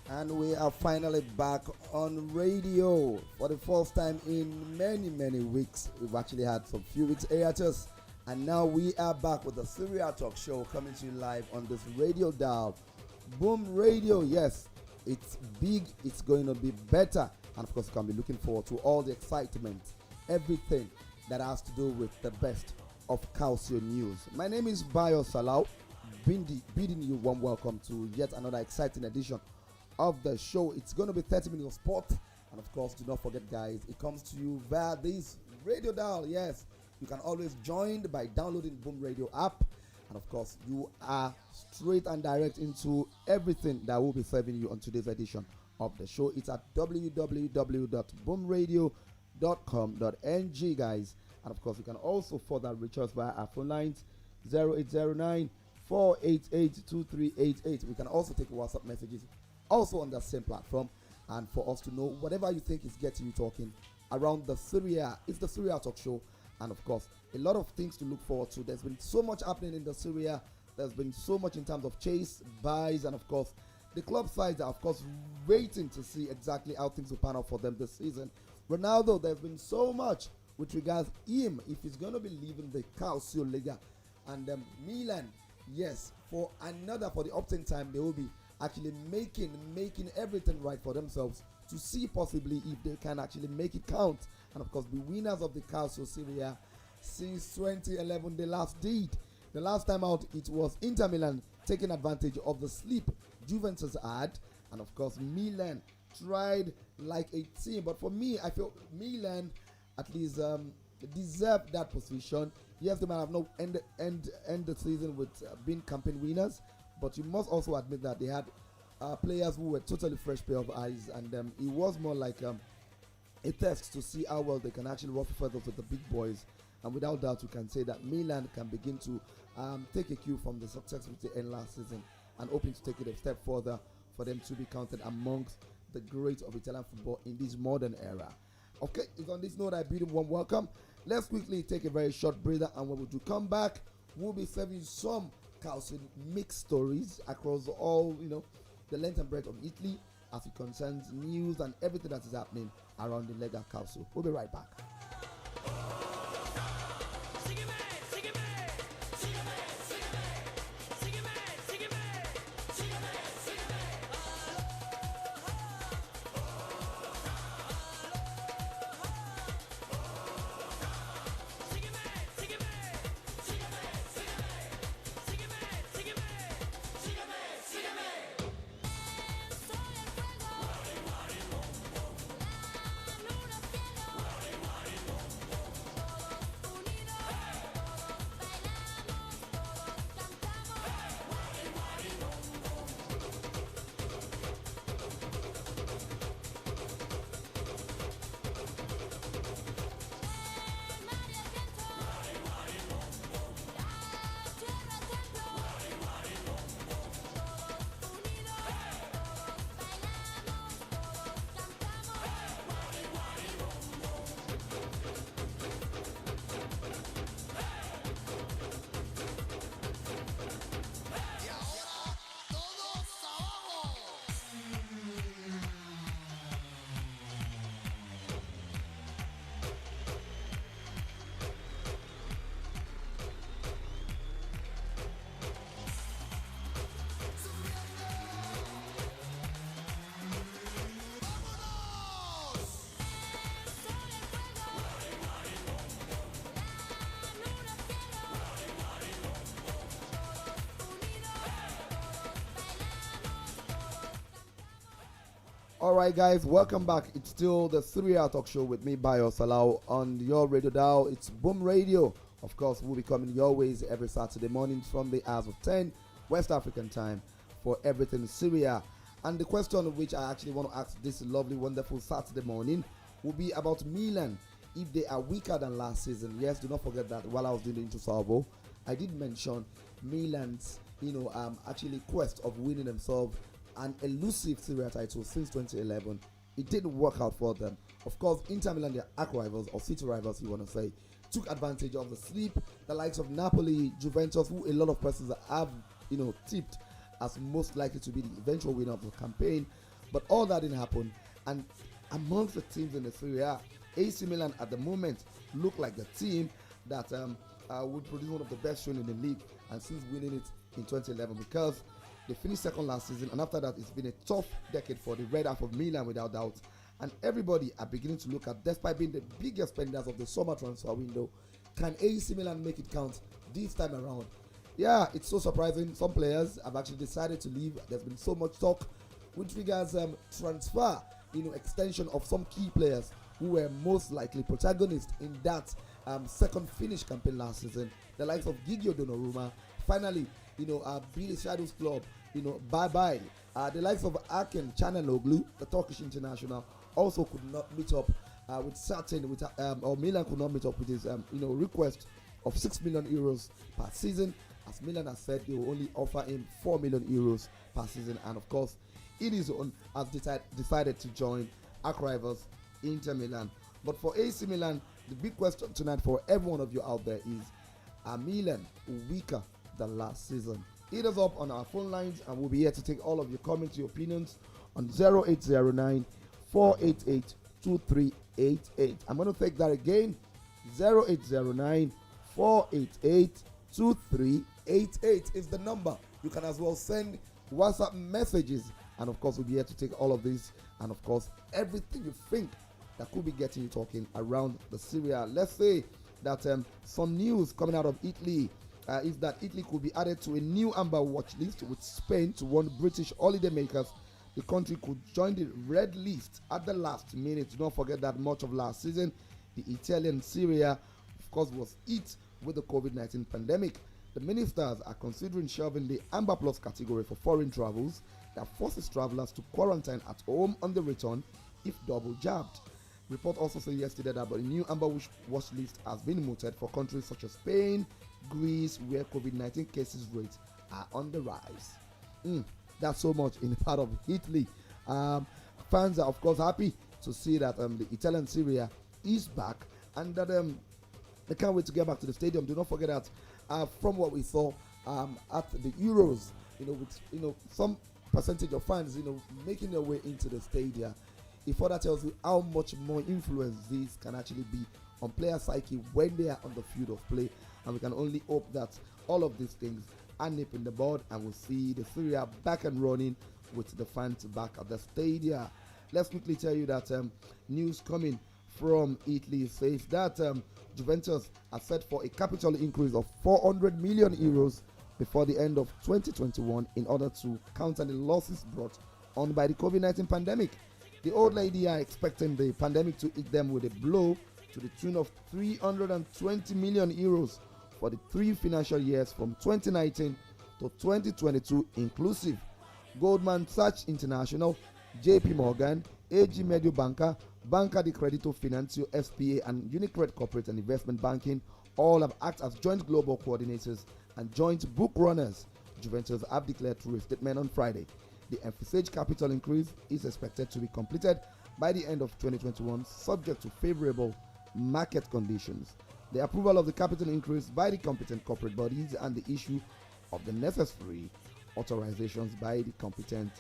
And we are finally back on radio for the first time in many weeks. We've actually had some few weeks hiatus, and now we are back with the Serie A talk show coming to you live on this radio dial. Boom Radio, yes, it's big, it's going to be better, and of course, you can be looking forward to all the excitement, everything that has to do with the best of Calcio news. My name is Bayo Salau, bidding you warm welcome to yet another exciting edition of the show. It's going to be 30 minutes of sport, and of course, do not forget, guys, it comes to you via this radio dial. Yes, you can always join by downloading Boom Radio app, and of course, you are straight and direct into everything that will be serving you on today's edition of the show. It's at www.boomradio.com.ng, guys, and of course, you can also further reach us via our phone lines 0809 488 2388. We can also take WhatsApp messages also on the same platform, and for us to know whatever you think is getting you talking around the Serie A. It's the Serie A talk show, and of course a lot of things to look forward to. There's been so much happening in the Serie A. There's been so much in terms of chase, buys, and of course the club sides are of course waiting to see exactly how things will pan out for them this season. Ronaldo, there's been so much with regards him if he's going to be leaving the Calcio Liga, and Milan, yes, for the upturn time they will be actually making everything right for themselves to see possibly if they can actually make it count, and of course be winners of the Calcio Serie A since 2011. The last time out, it was Inter Milan taking advantage of the sleep Juventus had, and of course Milan tried like a team. But for me, I feel Milan at least deserved that position. Yes, they might have not end the season with being campaign winners, but you must also admit that they had players who were totally fresh pair of eyes, and it was more like a test to see how well they can actually ruffle feathers with the big boys. And without doubt, you can say that Milan can begin to take a cue from the success which they end last season, and hoping to take it a step further for them to be counted amongst the greats of Italian football in this modern era. Okay, it's on this note I bid you warm welcome. Let's quickly take a very short breather, and when we do come back, we'll be serving some Calcio mixed stories across all, the length and breadth of Italy as it concerns news and everything that is happening around the Lega Calcio. We'll be right back. Alright guys, welcome back. It's still the Serie A talk show with me, Bayo Salau, on your radio dial. It's Boom Radio. Of course, we'll be coming your ways every Saturday morning from the hours of 10 West African time for everything Serie A. And the question which I actually want to ask this lovely, wonderful Saturday morning will be about Milan, if they are weaker than last season. Yes, do not forget that while I was doing the intro salvo, I did mention Milan's, actually quest of winning themselves an elusive Serie A title since 2011. It didn't work out for them. Of course, Inter Milan, their arch rivals, or city rivals you want to say, took advantage of the sleep. The likes of Napoli, Juventus, who a lot of persons have tipped as most likely to be the eventual winner of the campaign, But all that didn't happen. And amongst the teams in the Serie A, AC Milan at the moment look like the team that would produce one of the best shown in the league, and since winning it in 2011, because they finished second last season, and after that it's been a tough decade for the red half of Milan without doubt. And everybody are beginning to look at, despite being the biggest spenders of the summer transfer window, can AC Milan make it count this time around? Yeah, it's so surprising. Some players have actually decided to leave. There's been so much talk with regards transfer, extension of some key players who were most likely protagonists in that second finish campaign last season. The likes of Gigio Donnarumma, finally, Billy Shadow's club, bye-bye. The likes of Akin Çalhanoğlu, the Turkish international, also could not meet up or Milan could not meet up with his, request of 6 million euros per season. As Milan has said, they will only offer him 4 million euros per season, and of course, in his own has decided to join arch rivals Inter Milan. But for AC Milan, the big question tonight for every one of you out there is, are Milan weaker than last season? Hit us up on our phone lines, and we'll be here to take all of your comments, your opinions on 0809 488 2388. I'm going to take that again. 0809 488 2388 is the number. You can as well send WhatsApp messages, and of course we'll be here to take all of this, and of course everything you think that could be getting you talking around the Serie A. Let's say that some news coming out of Italy is that Italy could be added to a new amber watch list, with Spain to warn British holidaymakers the country could join the red list at the last minute. Do not forget that much of last season, the Italian Serie A, of course, was hit with the COVID-19 pandemic. The ministers are considering shelving the Amber Plus category for foreign travels that forces travelers to quarantine at home on the return if double jabbed. Report also said yesterday that the new Amber watch list has been mooted for countries such as Spain, Greece, where COVID-19 cases rates are on the rise. That's so much in the part of Italy. Fans are of course happy to see that the Italian Serie A is back, and that they can't wait to get back to the stadium. Do not forget that from what we saw at the Euros, with some percentage of fans making their way into the stadium, it further tells you how much more influence this can actually be on player psyche when they are on the field of play. And we can only hope that all of these things are nip in the bud, and we'll see the Serie A back and running with the fans back at the stadium. Let's quickly tell you that news coming from Italy says that Juventus are set for a capital increase of 400 million euros before the end of 2021 in order to counter the losses brought on by the COVID-19 pandemic. The old lady are expecting the pandemic to hit them with a blow to the tune of 320 million euros for the 3 financial years from 2019 to 2022 inclusive. Goldman Sachs International, JP Morgan, AG Mediobanca, Banca di Credito Finanzio SPA, and Unicredit Corporate and Investment Banking all have acted as joint global coordinators and joint book runners. Juventus have declared through a statement on Friday. The envisaged capital increase is expected to be completed by the end of 2021, subject to favorable market conditions. The approval of the capital increase by the competent corporate bodies and the issue of the necessary authorizations by the competent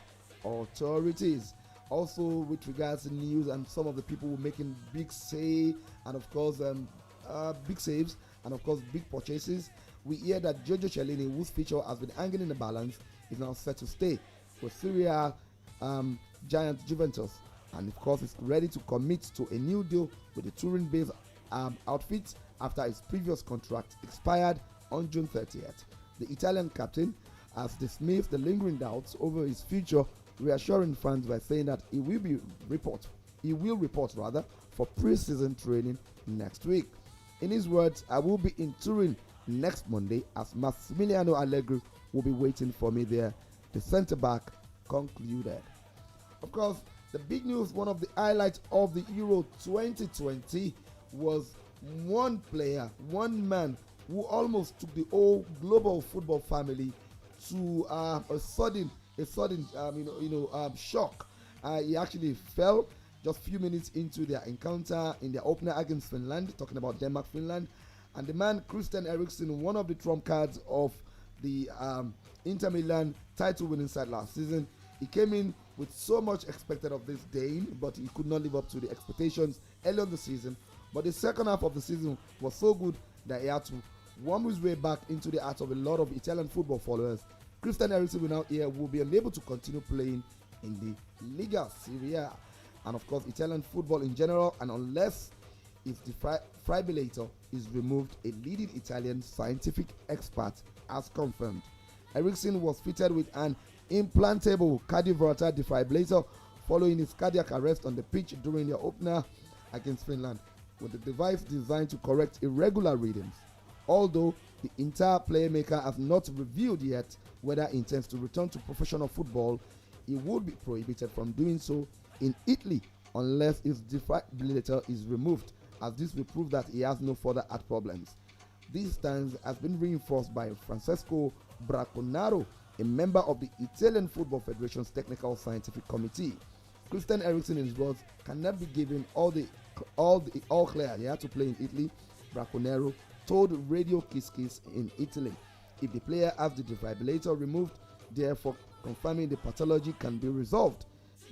authorities. Also, with regards to news and some of the people who are making big say and of course big saves and of course big purchases, we hear that Giorgio Chiellini, whose future has been hanging in the balance, is now set to stay with Serie A giant Juventus, and of course is ready to commit to a new deal with the Turin-based outfit after his previous contract expired on June 30th. The Italian captain has dismissed the lingering doubts over his future, reassuring fans by saying that he will report for pre-season training next week. In his words, "I will be in Turin next Monday as Massimiliano Allegri will be waiting for me there," the centre-back concluded. Of course, the big news, one of the highlights of the Euro 2020 was one player, one man who almost took the whole global football family to a sudden shock. He actually fell just a few minutes into their encounter in their opener against Finland, talking about Denmark-Finland. And the man, Christian Eriksen, one of the trump cards of the Inter Milan title winning side last season, he came in with so much expected of this Dane, but he could not live up to the expectations early on the season. But the second half of the season was so good that he had to worm his way back into the hearts of a lot of Italian football followers. Christian Eriksen will be unable to continue playing in the Liga Serie A, and of course Italian football in general, and unless his defibrillator is removed, a leading Italian scientific expert has confirmed. Eriksen was fitted with an implantable cardioverter defibrillator following his cardiac arrest on the pitch during their opener against Finland, with the device designed to correct irregular readings. Although the entire playmaker has not revealed yet whether he intends to return to professional football, he would be prohibited from doing so in Italy unless his defibrillator is removed, as this will prove that he has no further heart problems. This stance has been reinforced by Francesco Bracconaro, a member of the Italian Football Federation's Technical Scientific Committee. Christian Eriksen, in his words, cannot be given all clear. He had to play in Italy. Bracconaro told Radio Kiss Kiss in Italy. If the player has the defibrillator removed, therefore confirming the pathology can be resolved,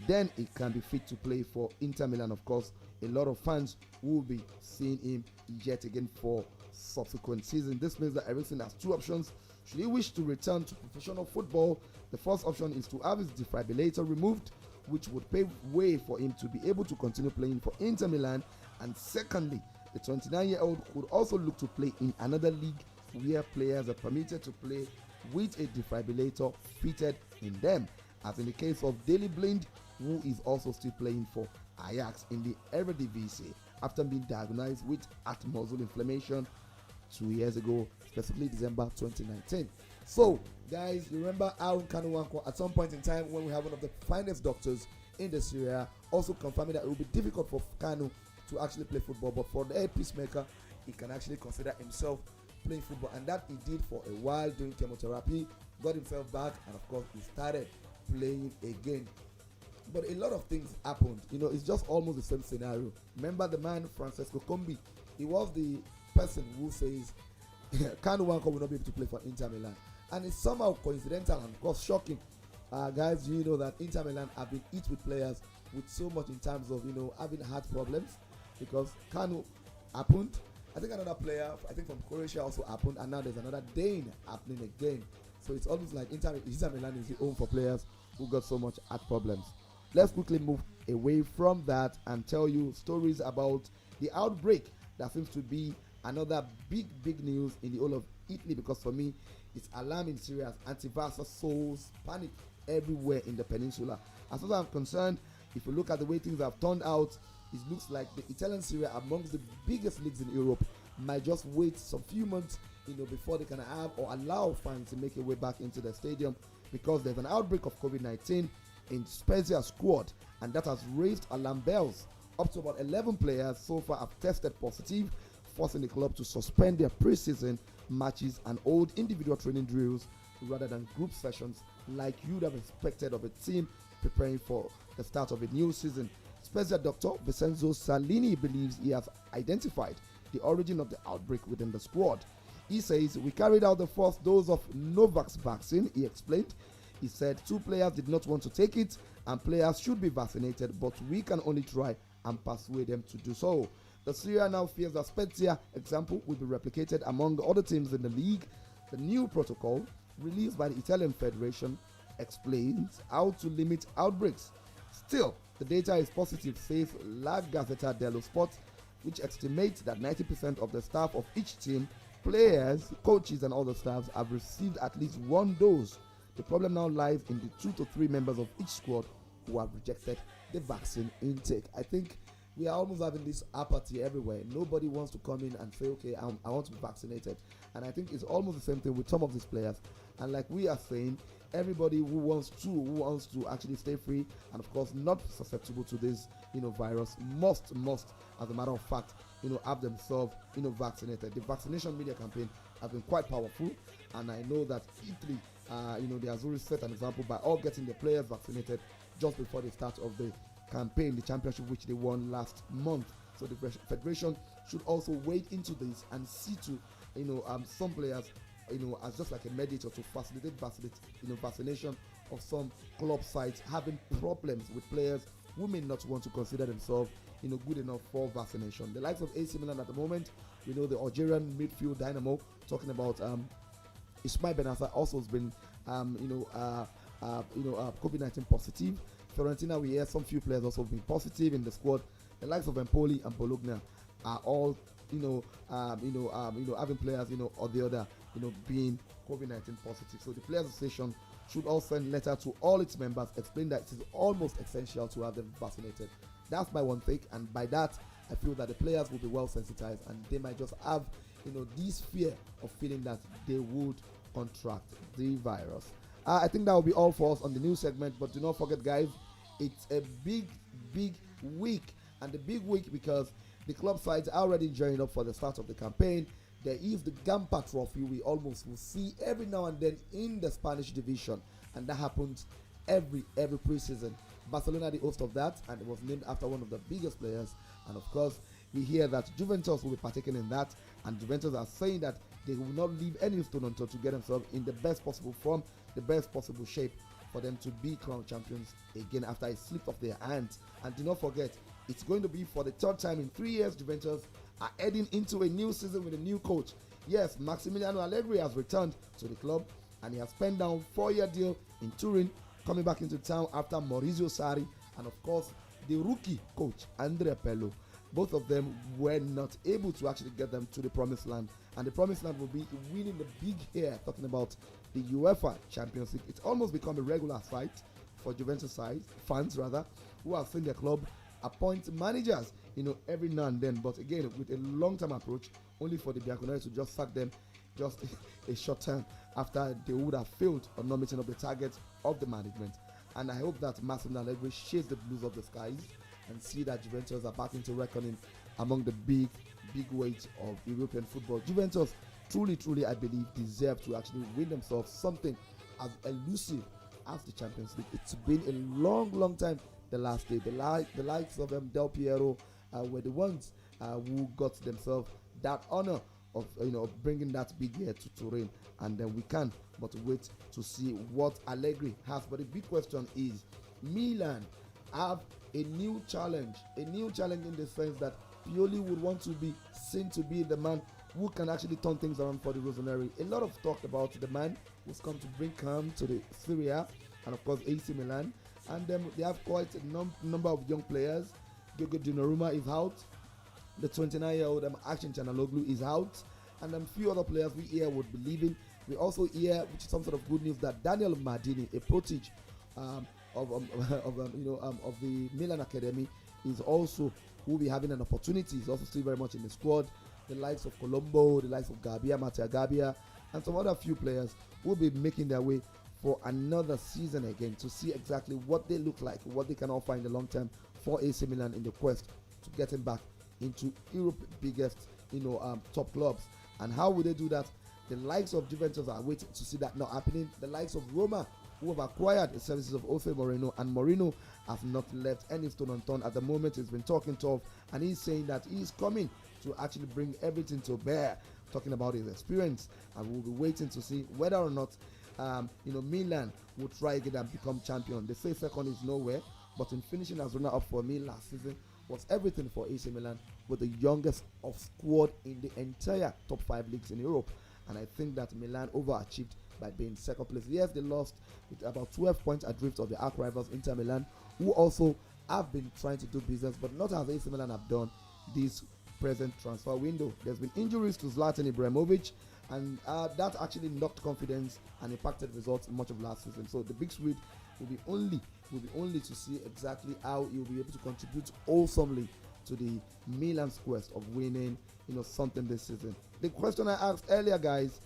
then he can be fit to play for Inter Milan. Of course, a lot of fans will be seeing him yet again for subsequent season. This means that Eriksen has two options. Should he wish to return to professional football, the first option is to have his defibrillator removed, which would pave way for him to be able to continue playing for Inter Milan. And secondly, the 29-year-old could also look to play in another league where players are permitted to play with a defibrillator fitted in them, as in the case of Daley Blind, who is also still playing for Ajax in the Eredivisie after being diagnosed with heart muscle inflammation 2 years ago, specifically December 2019. So, guys, remember Aaron Kanu at some point in time when we have one of the finest doctors in the Serie A also confirming that it will be difficult for Kanu to actually play football, but for the peacemaker, he can actually consider himself playing football, and that he did for a while doing chemotherapy, got himself back, and of course he started playing again. But a lot of things happened. It's just almost the same scenario. Remember the man Francesco Combi? He was the person who says Kanu Wanko will not be able to play for Inter Milan, and it's somehow coincidental and of course shocking. Guys, you know that Inter Milan have been hit with players with so much in terms of having heart problems, because Kanu happened. I think another player, from Croatia also happened, and now there's another Dane happening again. So it's almost like Inter Milan is the home for players who got so much heart problems. Let's quickly move away from that and tell you stories about the outbreak that seems to be another big news in the whole of Italy, because for me, it's alarming, serious. Anti-vaxxer souls panic everywhere in the peninsula. As far as I'm concerned, if you look at the way things have turned out, it looks like the Italian Serie A, amongst the biggest leagues in Europe, might just wait some few months, before they can have or allow fans to make a way back into the stadium, because there's an outbreak of COVID-19 in Spezia's squad, and that has raised alarm bells. Up to about 11 players so far have tested positive, forcing the club to suspend their pre-season matches and hold individual training drills rather than group sessions like you'd have expected of a team preparing for the start of a new season. Spezia Dr. Vincenzo Salini believes he has identified the origin of the outbreak within the squad. He says, "We carried out the first dose of Novavax vaccine," he explained. He said 2 players did not want to take it and players should be vaccinated, but we can only try and persuade them to do so. The Serie A now fears that Spezia example will be replicated among other teams in the league. The new protocol released by the Italian Federation explains how to limit outbreaks. Still, the data is positive, says La Gazzetta dello Sport, which estimates that 90% of the staff of each team, players, coaches and other staffs have received at least 1 dose. The problem now lies in the 2 to 3 members of each squad who have rejected the vaccine intake. I think we are almost having this apathy everywhere. Nobody wants to come in and say, okay, I want to be vaccinated. And I think it's almost the same thing with some of these players. And like we are saying, everybody who wants to actually stay free and of course not susceptible to this virus must as a matter of fact have themselves vaccinated. The vaccination media campaign has been quite powerful, and I know that Italy the Azzurri set an example by all getting the players vaccinated just before the start of the campaign, the championship which they won last month. So the federation should also wade into this and see to some players as just like a mediator to facilitate vaccination of some club sides having problems with players who may not want to consider themselves good enough for vaccination. The likes of AC Milan at the moment, we know the Algerian midfield dynamo, talking about Ismail Benassa, also has been COVID-19 positive. Fiorentina, we hear some few players also been positive in the squad. The likes of Empoli and Bologna are all having players or the other being COVID-19 positive. So the Players Association should also send a letter to all its members, explain that it is almost essential to have them vaccinated. That's my one take, and by that I feel that the players will be well sensitized, and they might just have this fear of feeling that they would contract the virus. I think that will be all for us on the news segment, but do not forget, guys, it's a big week, and the big week because the club sides are already gearing up for the start of the campaign. There is the Gampa Trophy we almost will see every now and then in the Spanish division, and that happens every pre-season. Barcelona the host of that, and it was named after one of the biggest players, and of course we hear that Juventus will be partaking in that, and Juventus are saying that they will not leave any stone unturned to get themselves in the best possible form, the best possible shape for them to be crowned champions again after it slipped off their hands. And do not forget, it's going to be for the third time in 3 years Juventus are heading into a new season with a new coach. Yes, Massimiliano Allegri has returned to the club, and he has penned down a 4-year deal in Turin, coming back into town after Maurizio Sarri and of course the rookie coach Andrea Pirlo. Both of them were not able to actually get them to the promised land, and the promised land will be winning the big hair, talking about the UEFA Champions League. It's almost become a regular sight for Juventus fans who have seen their club appoint managers every now and then, but again with a long-term approach, only for the Bianconeri to just sack them just a short time after they would have failed on not meeting up the targets of the management. And I hope that Massimiliano Allegri shades the blues of the skies and see that Juventus are back into reckoning among the big weights of European football. Juventus truly I believe deserve to actually win themselves something as elusive as the Champions League. It's been a long time. The last day, the likes of Del Piero were the ones who got themselves that honor of bringing that big year to Turin, and then we can but wait to see what Allegri has. But the big question is, Milan have a new challenge in the sense that Pioli would want to be seen to be the man who can actually turn things around for the Rossoneri. A lot of talk about the man who's come to bring calm to the Serie A and of course AC Milan, and they have quite a number of young players. Gego Donnarumma is out. The 29-year-old Action Chanaloglu is out, and a few other players we hear would be leaving. We also hear, which is some sort of good news, that Daniel Maldini, a protege of the Milan Academy, is also will be having an opportunity. He's also still very much in the squad. The likes of Colombo, the likes of Matteo Gabbia, and some other few players will be making their way for another season again to see exactly what they look like, what they can offer in the long term for AC Milan in the quest to getting back into Europe's biggest, top clubs. And how will they do that? The likes of Juventus are waiting to see that not happening. The likes of Roma, who have acquired the services of Jose Mourinho, and Mourinho has not left any stone unturned. At the moment, he's been talking tough, and he's saying that he's coming to actually bring everything to bear, talking about his experience, and we'll be waiting to see whether or not Milan will try again and become champion. They say second is nowhere, but in finishing as runner-up for me last season was everything for AC Milan, with the youngest of squad in the entire top 5 leagues in Europe. And I think that Milan overachieved by being second place. Yes, they lost with about 12 points adrift of the arch rivals Inter Milan, who also have been trying to do business, but not as AC Milan have done this present transfer window. There's been injuries to Zlatan Ibrahimovic, and that actually knocked confidence and impacted results in much of last season. So the big sweep will be only to see exactly how he'll be able to contribute wholesomely to the Milan's quest of winning, something this season. The question I asked earlier, guys,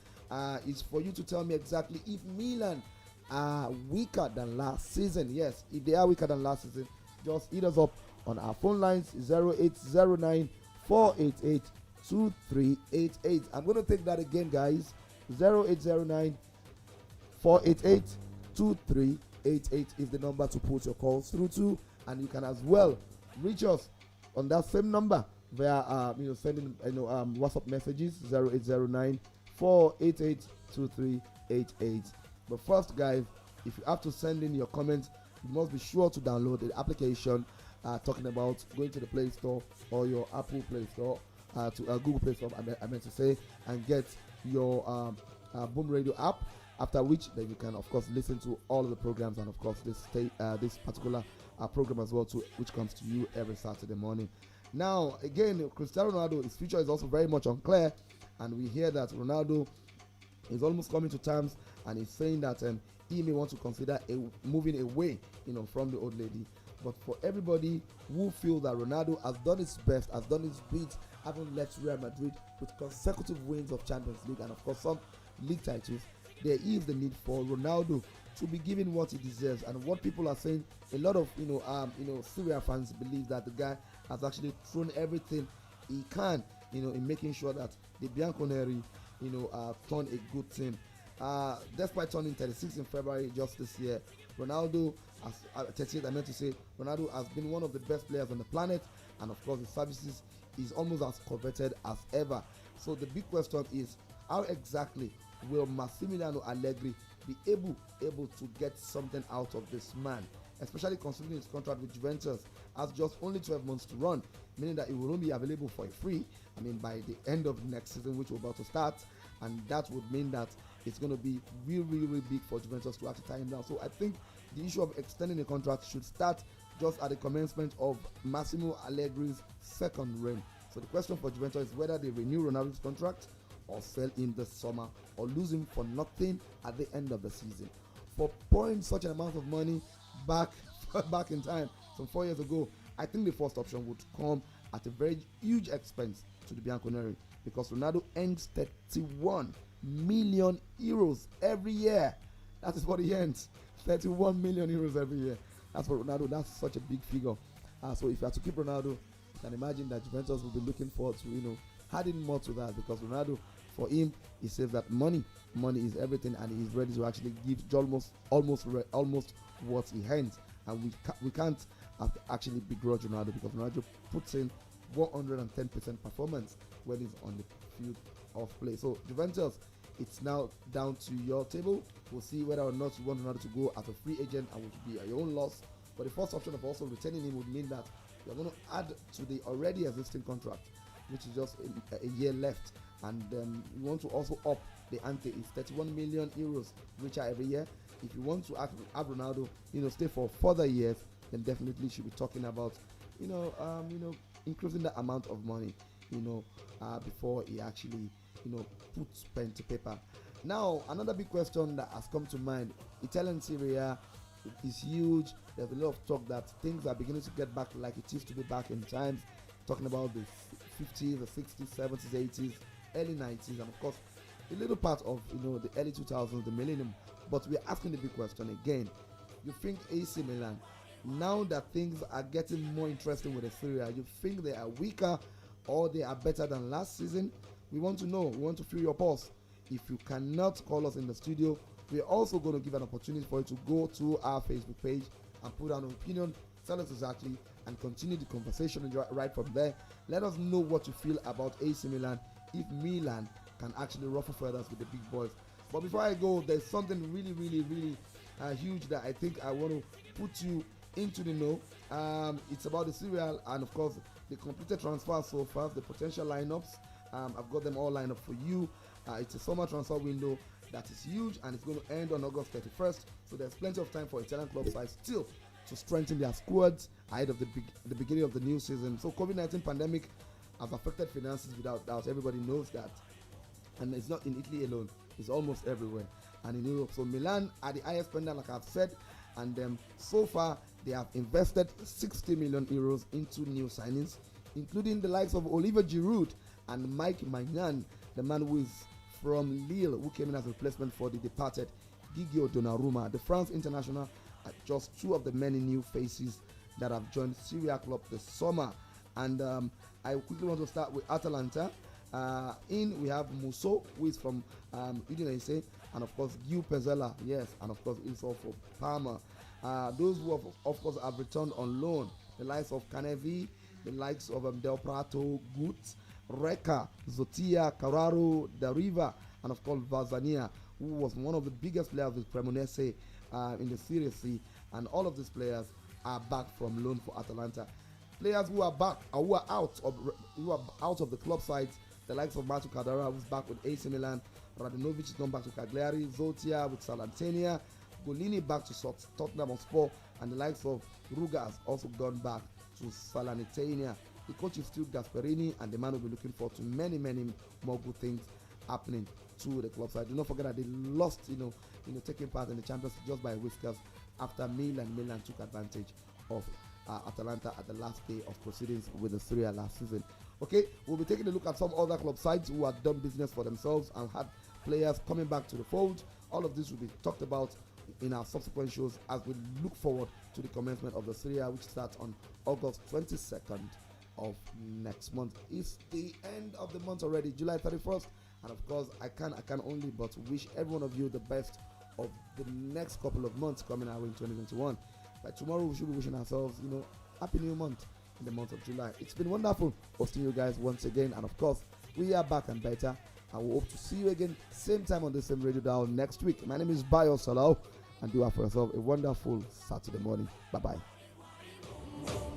is for you to tell me exactly if Milan are weaker than last season. Yes, if they are weaker than last season, just hit us up on our phone lines 0809 488 2388. I'm going to take that again, guys. 0809 488 2388 is the number to put your calls through to, and you can as well reach us on that same number via sending WhatsApp messages 0809 488 2388. But first, guys, If you have to send in your comments, you must be sure to download the application. Talking about going to the Play Store or your Apple Play Store, to Google Play Store, I meant to say, and get your Boom Radio app. After which, then you can of course listen to all of the programs, and of course this particular program as well, too, which comes to you every Saturday morning. Now again, Cristiano Ronaldo, his future is also very much unclear, and we hear that Ronaldo is almost coming to terms, and he's saying that he may want to consider moving away, from the old lady. But for everybody who feel that Ronaldo has done his best, has done his bit, having left Real Madrid with consecutive wins of Champions League and of course some league titles, there is the need for Ronaldo to be given what he deserves. And what people are saying, a lot of Serie A fans believe that the guy has actually thrown everything he can, in making sure that the Bianconeri, turn a good team. Despite turning 36 in February just this year, Ronaldo, 38, I meant to say, Ronaldo has been one of the best players on the planet, and of course his services is almost as coveted as ever. So the big question is, how exactly will Massimiliano Allegri be able to get something out of this man, especially considering his contract with Juventus has just only 12 months to run, meaning that it will only be available for a free, by the end of next season, which we're about to start, and that would mean that it's going to be really big for Juventus to actually tie him down. So I think the issue of extending the contract should start just at the commencement of Massimo Allegri's second reign. So the question for Juventus is whether they renew Ronaldo's contract or sell him this summer or lose him for nothing at the end of the season. For pouring such an amount of money back in time, some 4 years ago, I think the first option would come at a very huge expense to the Bianconeri, because Ronaldo earns 31 million euros every year. That is what he earns. 31 million euros every year. That's for Ronaldo. That's such a big figure. So if you have to keep Ronaldo, you can imagine that Juventus will be looking forward to adding more to that, because Ronaldo, for him, he says that money is everything, and he's ready to actually give almost what he earns, and we can't actually begrudge Ronaldo, because Ronaldo puts in 110% performance when he's on the field of play. So Juventus, it's now down to your table. We'll see whether or not you want Ronaldo to go as a free agent, and which would be at your own loss. But the first option of also retaining him would mean that you're going to add to the already existing contract, which is just a year left, and you want to also up the ante. It's 31 million euros richer every year. If you want to have Ronaldo, stay for further years, then definitely should be talking about, increasing the amount of money, before he actually, puts pen to paper. Now, another big question that has come to mind: Italian Serie A is huge. There's a lot of talk that things are beginning to get back like it used to be back in times. Talking about the 50s, the 60s, 70s, 80s, early 90s, and of course a little part of the early 2000s, the millennium. But we're asking the big question again: you think AC Milan, now that things are getting more interesting with the Serie A, you think they are weaker or they are better than last season? We want to know. We want to feel your pulse. If you cannot call us in the studio, we're also going to give an opportunity for you to go to our Facebook page and put down an opinion, tell us exactly, and continue the conversation right from there. Let us know what you feel about AC Milan, if Milan can actually ruffle feathers with the big boys. But before I go, there's something really huge that I think I want to put you into the know. It's about the Serie A, and of course the completed transfers so far, the potential lineups. I've got them all lined up for you. It's a summer transfer window that is huge, and it's going to end on August 31st. So there's plenty of time for Italian club sides still to strengthen their squads ahead of the beginning of the new season. So COVID-19 pandemic has affected finances without doubt. Everybody knows that, and it's not in Italy alone. It's almost everywhere, and in Europe. So Milan are the highest spender, like I've said, and so far they have invested 60 million euros into new signings, including the likes of Oliver Giroud and Mike Maignan, the man who is from Lille, who came in as a replacement for the departed Gigio Donnarumma. The France international are just two of the many new faces that have joined Serie A club this summer. And I quickly want to start with Atalanta. We have Musso, who is from Udinese, and of course Gil Pezzella, yes, and of course he's also Parma. Those who of course have returned on loan, the likes of Canevi, the likes of Del Prato, Gut, Reka, Zotia, Carraro, Dariva, and of course Vazania, who was one of the biggest players with Cremonese in the Serie C, and all of these players are back from loan for Atalanta. Players who are back or who are out of the club sides, the likes of Marco Cadara, who's back with AC Milan, Radinovic is gone back to Cagliari, Zotia with Salernitania, Golini back to Tottenham Hotspur, and the likes of Ruga has also gone back to Salernitania. The coach is still Gasperini, and the man will be looking forward to many more good things happening to the club side. Do not forget that they lost, taking part in the Champions League just by whiskers after Milan took advantage of Atalanta at the last day of proceedings with the Serie A last season. Okay, we'll be taking a look at some other club sides who have done business for themselves and had players coming back to the fold. All of this will be talked about in our subsequent shows as we look forward to the commencement of the Serie A, which starts on August 22nd of next month. It's the end of the month already, July 31st, and of course I can only but wish every one of you the best of the next couple of months coming our way in 2021. By tomorrow we should be wishing ourselves, happy new month in the month of July. It's been wonderful hosting you guys once again, and of course we are back and better, and we hope to see you again same time on the same radio dial next week. My name is Bayo Salau, and do have for yourself a wonderful Saturday morning. Bye bye.